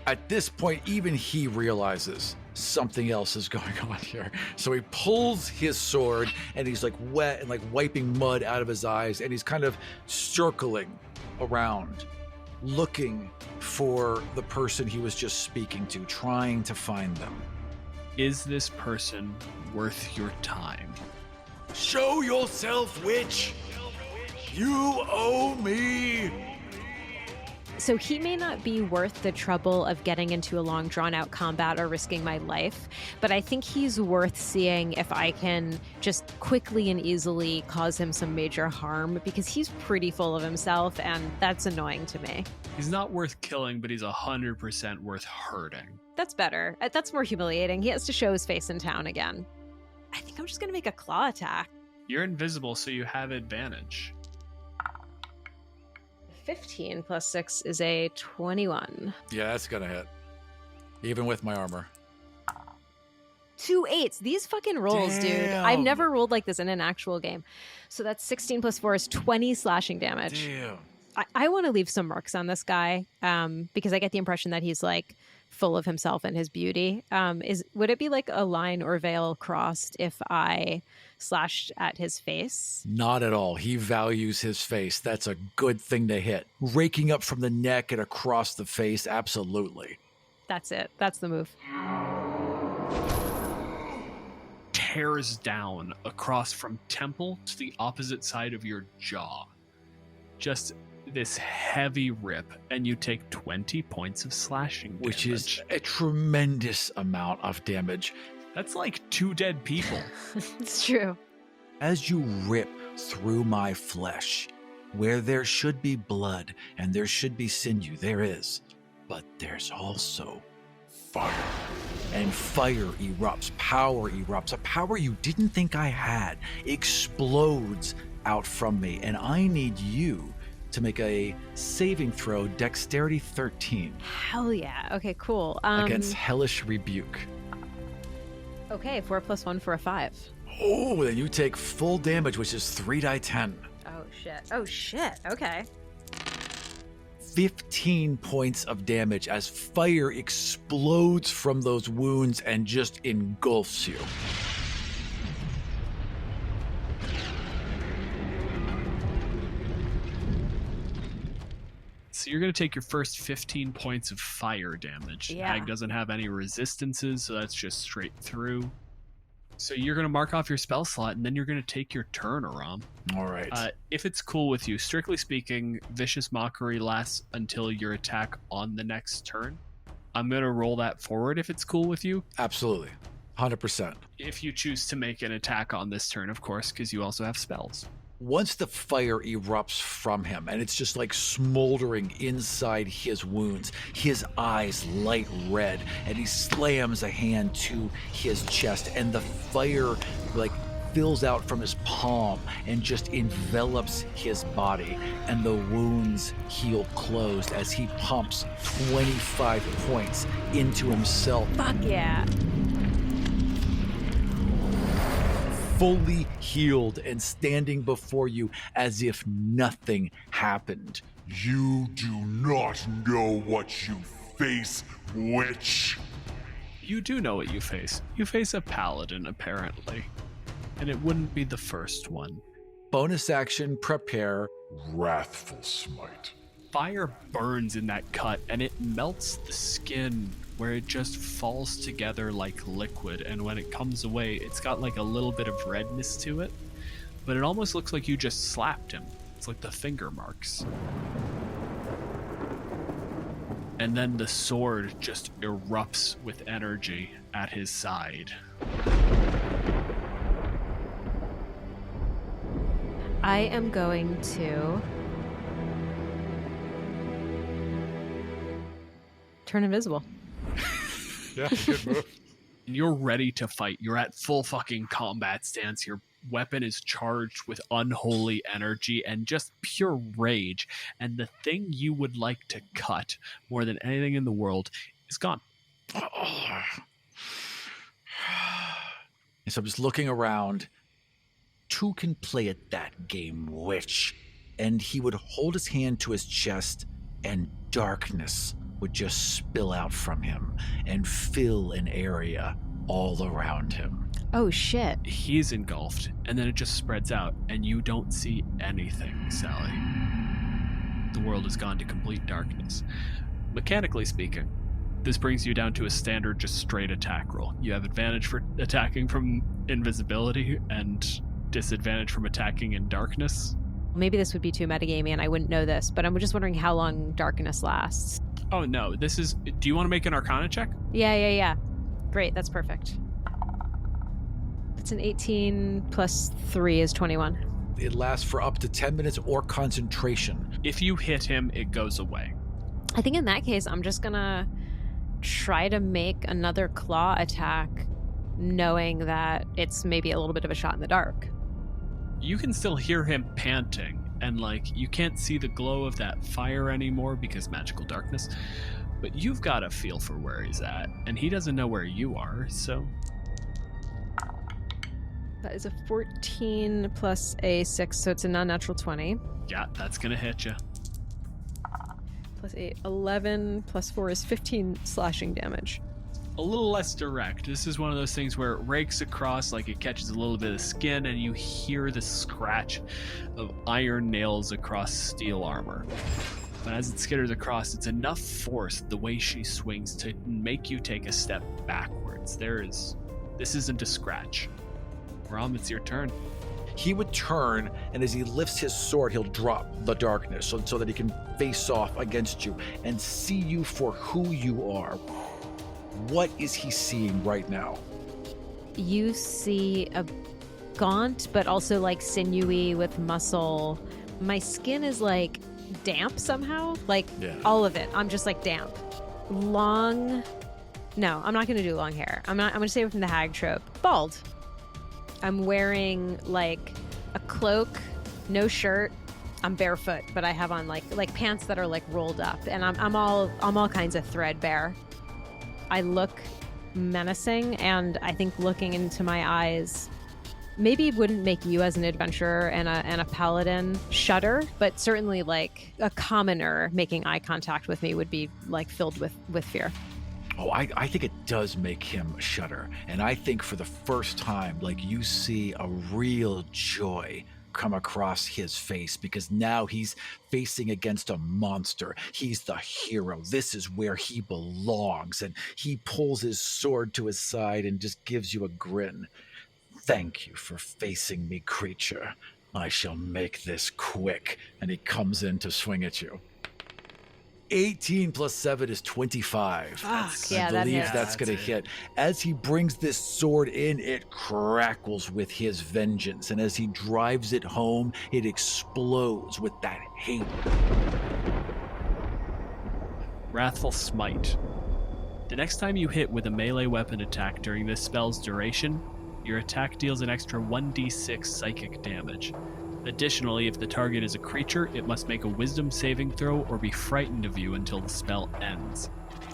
At this point, even he realizes something else is going on here. So he pulls his sword and he's like wet and like wiping mud out of his eyes, and he's kind of circling around, looking for the person he was just speaking to, trying to find them. Is this person worth your time? Show yourself, witch! You owe me! So he may not be worth the trouble of getting into a long, drawn-out combat or risking my life, but I think he's worth seeing if I can just quickly and easily cause him some major harm, because he's pretty full of himself, and that's annoying to me. He's not worth killing, but he's 100% worth hurting. That's better. That's more humiliating. He has to show his face in town again. I think I'm just going to make a claw attack. You're invisible, so you have advantage. 15 plus 6 is a 21. Yeah, that's gonna hit. Even with my armor. 2 8s. These fucking rolls, dude. I've Damn. never rolled like this in an actual game. So that's 16 plus 4 is 20 slashing damage. Damn. I want to leave some marks on this guy because I get the impression that he's like full of himself and his beauty. Would it be like a line or veil crossed if I slashed at his face? Not at all. He values his face. That's a good thing to hit. Raking up from the neck and across the face, absolutely. That's it. That's the move. Tears down across from temple to the opposite side of your jaw. Just this heavy rip, and you take 20 points of slashing damage. Which is a tremendous amount of damage. That's like 2 dead people. It's true. As you rip through my flesh, where there should be blood and there should be sinew, there is. But there's also fire. And fire erupts, power erupts. A power you didn't think I had explodes out from me. And I need you to make a saving throw, dexterity 13. Hell yeah. Okay, cool. Against hellish rebuke. Okay, 4 plus 1 for a 5. Oh, then you take full damage, which is 3d10. Oh shit. Oh shit. Okay. 15 points of damage as fire explodes from those wounds and just engulfs you. So you're going to take your first 15 points of fire damage. Yeah. Hag doesn't have any resistances, so that's just straight through. So you're going to mark off your spell slot, and then you're going to take your turn, Aram. All right. If it's cool with you, strictly speaking, Vicious Mockery lasts until your attack on the next turn. I'm going to roll that forward if it's cool with you. Absolutely. 100%. If you choose to make an attack on this turn, of course, because you also have spells. Once the fire erupts from him and it's just like smoldering inside his wounds, his eyes light red, and he slams a hand to his chest, and the fire like fills out from his palm and just envelops his body, and the wounds heal closed as he pumps 25 points into himself. Fuck yeah. Fully healed and standing before you as if nothing happened. You do not know what you face, witch. You do know what you face. You face a paladin, apparently. And it wouldn't be the first one. Bonus action, prepare. Wrathful smite. Fire burns in that cut, and it melts the skin where it just falls together like liquid, and when it comes away, it's got like a little bit of redness to it, but it almost looks like you just slapped him. It's like the finger marks. And then the sword just erupts with energy at his side. I am going to turn invisible. Yeah, good move. And you're ready to fight. You're at full fucking combat stance. Your weapon is charged with unholy energy and just pure rage. And the thing you would like to cut more than anything in the world is gone. And so I'm just looking around. Two can play at that game, witch. And he would hold his hand to his chest, and darkness would just spill out from him and fill an area all around him. Oh shit. He's engulfed, and then it just spreads out, and you don't see anything, Sally. The world has gone to complete darkness. Mechanically speaking, this brings you down to a standard, just straight attack roll. You have advantage for attacking from invisibility and disadvantage from attacking in darkness. Maybe this would be too metagamey and I wouldn't know this, but I'm just wondering how long darkness lasts. Oh no, this is... Do you want to make an Arcana check? Yeah. Great, that's perfect. It's an 18 plus 3 is 21. It lasts for up to 10 minutes or concentration. If you hit him, it goes away. I think in that case, I'm just gonna try to make another claw attack, knowing that it's maybe a little bit of a shot in the dark. You can still hear him panting, and you can't see the glow of that fire anymore because magical darkness, but you've got a feel for where he's at, and he doesn't know where you are, so... That is a 14 plus a 6, so it's a non-natural 20. Yeah, that's gonna hit you. Plus 8, 11 plus 4 is 15 slashing damage. A little less direct. This is one of those things where it rakes across, it catches a little bit of skin, and you hear the scratch of iron nails across steel armor. But as it skitters across, it's enough force, the way she swings, to make you take a step backwards. This isn't a scratch. Rom, it's your turn. He would turn, and as he lifts his sword, he'll drop the darkness so that he can face off against you and see you for who you are. What is he seeing right now? You see a gaunt, but also sinewy with muscle. My skin is damp somehow. All of it. I'm just damp. Long. No, I'm not going to do long hair. I'm going to stay away from the hag trope. Bald. I'm wearing a cloak, no shirt. I'm barefoot, but I have on pants that are rolled up, and I'm all kinds of threadbare. I look menacing, and I think looking into my eyes maybe wouldn't make you as an adventurer and a paladin shudder, but certainly a commoner making eye contact with me would be filled with fear. Oh, I think it does make him shudder. And I think for the first time, you see a real joy come across his face, because now he's facing against a monster. He's the hero. This is where he belongs. And he pulls his sword to his side and just gives you a grin. Thank you for facing me, creature. I shall make this quick. And he comes in to swing at you. 18 plus 7 is 25. Fuck, yeah, I that believe hits. that's going to hit. As he brings this sword in, it crackles with his vengeance. And as he drives it home, it explodes with that hate. Wrathful Smite. The next time you hit with a melee weapon attack during this spell's duration, your attack deals an extra 1d6 psychic damage. Additionally, if the target is a creature, it must make a wisdom saving throw or be frightened of you until the spell ends.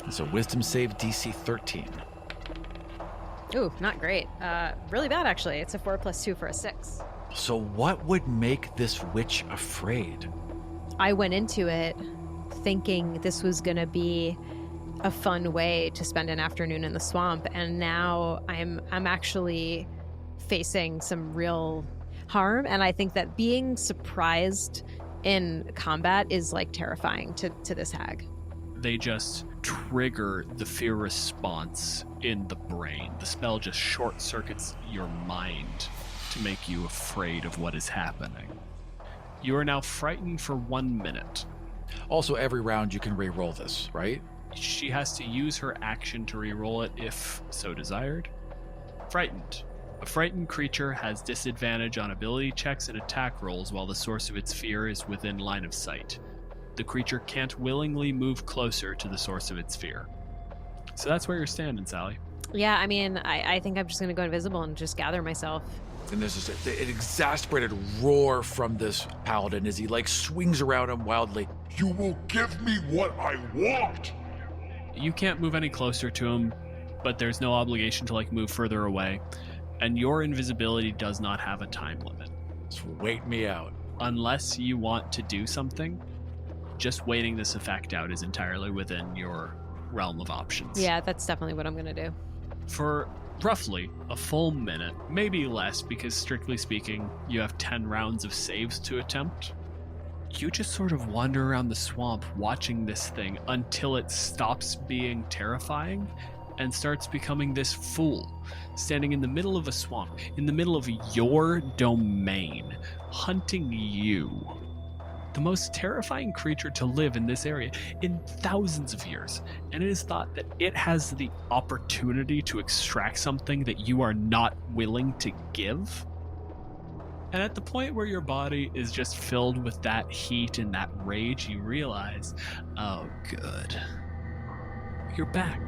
It's a wisdom save DC 13. Ooh, not great. Really bad, actually. It's a 4 plus 2 for a 6. So what would make this witch afraid? I went into it thinking this was going to be a fun way to spend an afternoon in the swamp, and now I'm actually facing some real harm, and I think that being surprised in combat is terrifying to this hag. They just trigger the fear response in the brain. The spell just short circuits your mind to make you afraid of what is happening. You are now frightened for 1 minute. Also, every round you can re-roll this, right? She has to use her action to re-roll it if so desired. Frightened. A frightened creature has disadvantage on ability checks and attack rolls while the source of its fear is within line of sight. The creature can't willingly move closer to the source of its fear. So that's where you're standing, Sally. Yeah, I mean, I think I'm just going to go invisible and just gather myself. And there's this an exasperated roar from this paladin as he swings around him wildly. You will give me what I want! You can't move any closer to him, but there's no obligation to move further away. And your invisibility does not have a time limit. Just wait me out. Unless you want to do something, just waiting this effect out is entirely within your realm of options. Yeah, that's definitely what I'm going to do. For roughly a full minute, maybe less, because strictly speaking, you have 10 rounds of saves to attempt. You just sort of wander around the swamp watching this thing until it stops being terrifying and starts becoming this fool, standing in the middle of a swamp, in the middle of your domain, hunting you. The most terrifying creature to live in this area in thousands of years, and it is thought that it has the opportunity to extract something that you are not willing to give. And at the point where your body is just filled with that heat and that rage, you realize, oh, good. You're back.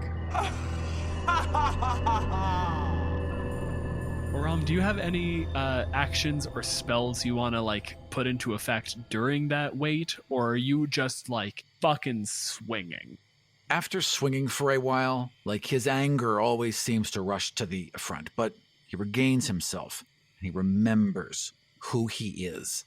Oram, do you have any actions or spells you want to, like, put into effect during that wait, or are you just, like, fucking swinging? After swinging for a while, like, his anger always seems to rush to the front, but he regains himself, and he remembers who he is.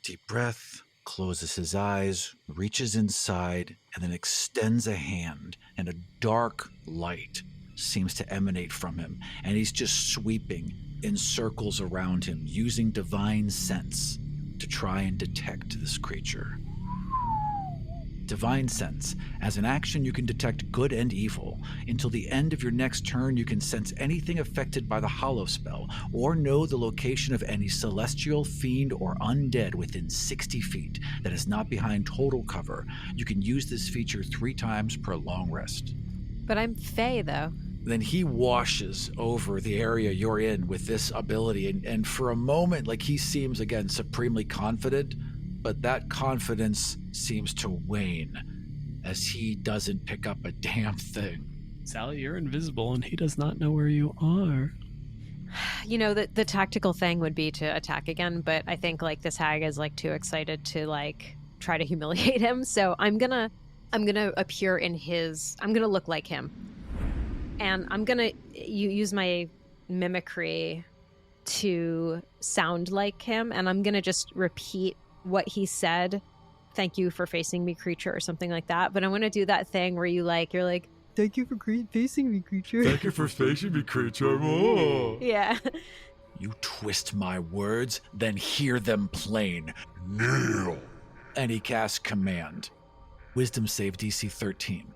Deep breath, closes his eyes, reaches inside, and then extends a hand, and a dark light seems to emanate from him, and he's just sweeping in circles around him, using divine sense to try and detect this creature. Divine sense. As an action, you can detect good and evil. Until the end of your next turn, you can sense anything affected by the hollow spell, or know the location of any celestial, fiend, or undead within 60 feet that is not behind total cover. You can use this feature 3 times per long rest. But I'm Fae, though. Then he washes over the area you're in with this ability, and for a moment, like, he seems, again, supremely confident, but that confidence seems to wane as he doesn't pick up a damn thing. Sally, you're invisible, and he does not know where you are. You know, the tactical thing would be to attack again, but I think, like, this hag is, like, too excited to, like, try to humiliate him, so I'm gonna appear in his... I'm gonna look like him. And I'm gonna use my mimicry to sound like him, and I'm gonna just repeat what he said. Thank you for facing me, creature, or something like that. But I'm gonna do that thing where you're like, thank you for facing me, creature. Thank you for facing me, creature. Oh. Yeah. You twist my words, then hear them plain. Kneel. And he casts command. Wisdom save DC 13.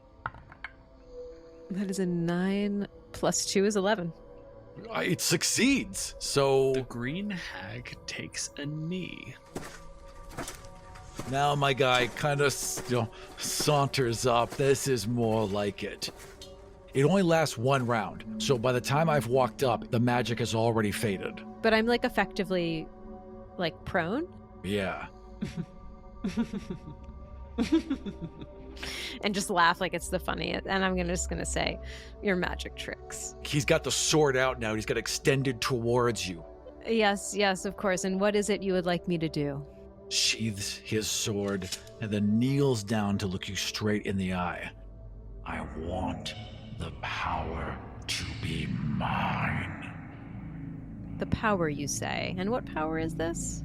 That is a 9 plus 2 is 11. It succeeds. So The green hag takes a knee. now my guy kind of saunters up. This is more like it. It only lasts 1 round, so by the time I've walked up, the magic has already faded. But I'm, like, effectively, like, prone. Yeah. And just laugh like it's the funniest. And I'm just gonna say, your magic tricks. He's got the sword out now. He's got extended towards you. Yes, of course. And what is it you would like me to do? Sheathes his sword and then kneels down to look you straight in the eye. I want the power to be mine. The power, you say. And what power is this?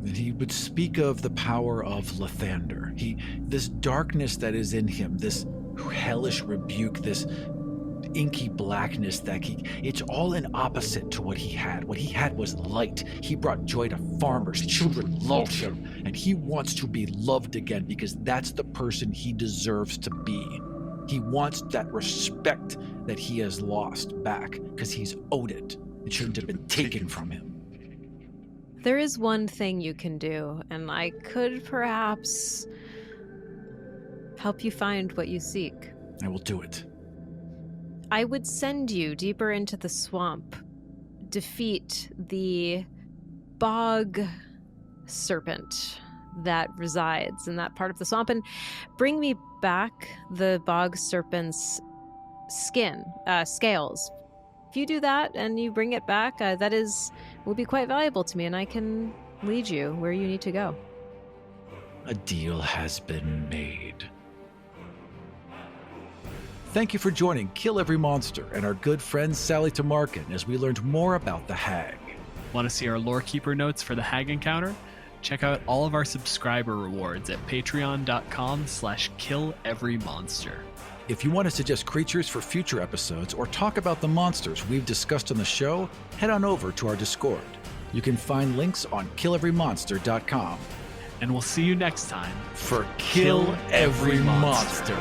And he would speak of the power of Lathander. This darkness that is in him, this hellish rebuke, this inky blackness it's all an opposite to what he had. What he had was light. He brought joy to farmers. Children loved him. And he wants to be loved again because that's the person he deserves to be. He wants that respect that he has lost back because he's owed it. It shouldn't have been taken from him. There is one thing you can do, and I could perhaps help you find what you seek. I will do it. I would send you deeper into the swamp, defeat the bog serpent that resides in that part of the swamp, and bring me back the bog serpent's scales. If you do that and you bring it back, will be quite valuable to me, and I can lead you where you need to go. A deal has been made. Thank you for joining Kill Every Monster and our good friend Sally Tamarkin as we learned more about the Hag. Want to see our lore keeper notes for the hag encounter? Check out all of our subscriber rewards at patreon.com/killeverymonster. If you want to suggest creatures for future episodes or talk about the monsters we've discussed on the show, head on over to our Discord. You can find links on killeverymonster.com. And we'll see you next time For Kill Every Monster.